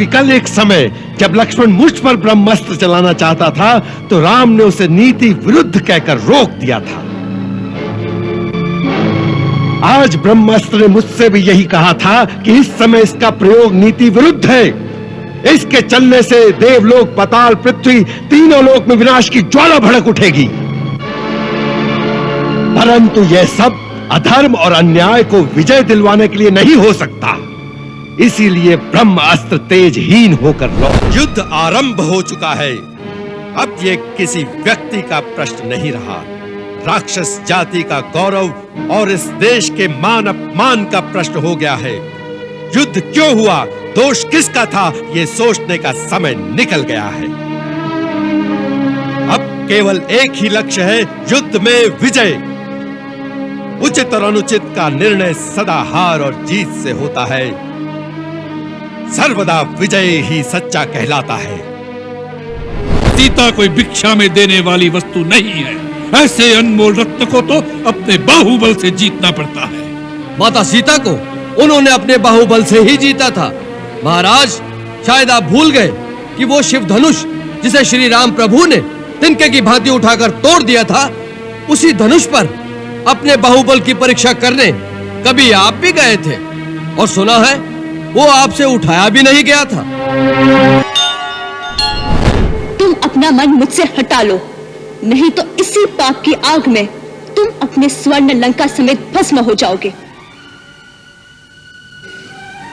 क्योंकि कल एक समय जब लक्ष्मण मुझ पर ब्रह्मास्त्र चलाना चाहता था तो राम ने उसे नीति विरुद्ध कहकर रोक दिया था। आज ब्रह्मास्त्र ने मुझसे भी यही कहा था कि इस समय इसका प्रयोग नीति विरुद्ध है। इसके चलने से देवलोक, पाताल, पृथ्वी तीनों लोक में विनाश की ज्वाला भड़क उठेगी। परंतु यह सब अधर्म और अन्याय को विजय दिलवाने के लिए नहीं हो सकता। इसीलिए ब्रह्मास्त्र तेजहीन होकर लौट। युद्ध आरंभ हो चुका है। अब ये किसी व्यक्ति का प्रश्न नहीं रहा, राक्षस जाति का गौरव और इस देश के मान अपमान का प्रश्न हो गया है। युद्ध क्यों हुआ, दोष किसका था, ये सोचने का समय निकल गया है। अब केवल एक ही लक्ष्य है, युद्ध में विजय। उचित और अनुचित का निर्णय सदा हार और जीत से होता है। सर्वदा विजय ही सच्चा कहलाता है। सीता कोई भिक्षा में देने वाली वस्तु नहीं है। ऐसे अनमोल रत्न को तो अपने बाहुबल से जीतना पड़ता है। माता सीता को उन्होंने अपने बाहुबल से ही जीता था। महाराज, शायद आप भूल गए कि वो शिव धनुष जिसे श्री राम प्रभु ने तिनके की भांति उठाकर तोड़ दिया था, उसी धनुष पर अपने बाहुबल की परीक्षा करने कभी आप भी गए थे और सुना है वो आपसे उठाया भी नहीं गया था। तुम अपना मन मुझसे हटा लो, नहीं तो इसी पाप की आग में तुम अपने स्वर्ण लंका समेत भस्म हो जाओगे।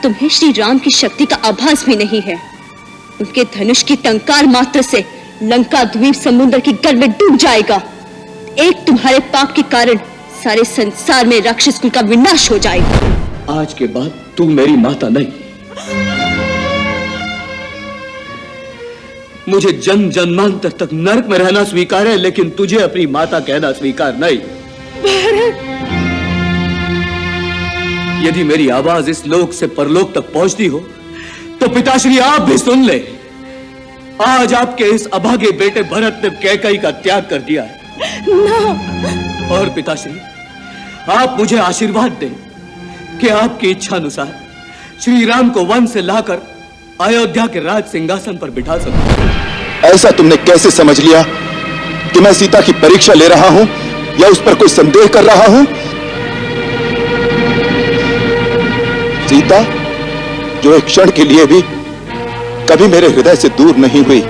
तुम्हें श्री राम की शक्ति का आभास भी नहीं है। उनके धनुष की टंकार मात्र से लंका द्वीप समुद्र की गर्भ में डूब जाएगा। एक तुम्हारे पाप के कारण सारे संसार में राक्षस कुल का विनाश हो जाएगा। आज के बाद तू मेरी माता नहीं। मुझे जन्म जन्मांतर तक नरक में रहना स्वीकार है, लेकिन तुझे अपनी माता कहना स्वीकार नहीं। भारत! यदि मेरी आवाज इस लोक से परलोक तक पहुंचती हो तो पिताश्री आप भी सुन ले। आज आपके इस अभागे बेटे भरत ने कैकेयी का त्याग कर दिया है। ना। और पिताश्री, आप मुझे आशीर्वाद दें कि आपकी इच्छा अनुसार श्री राम को वन से लाकर अयोध्या के राज सिंहासन पर बिठा सकूं। ऐसा तुमने कैसे समझ लिया कि मैं सीता की परीक्षा ले रहा हूं या उस पर कोई संदेह कर रहा हूं? सीता, जो एक क्षण के लिए भी कभी मेरे हृदय से दूर नहीं हुई,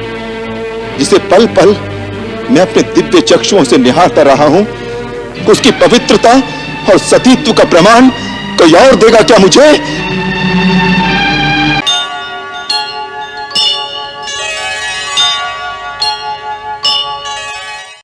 जिसे पल पल मैं अपने दिव्य चक्षुओं से निहारता रहा हूं, उसकी पवित्रता और सतीत्व का प्रमाण कोई और देगा क्या मुझे?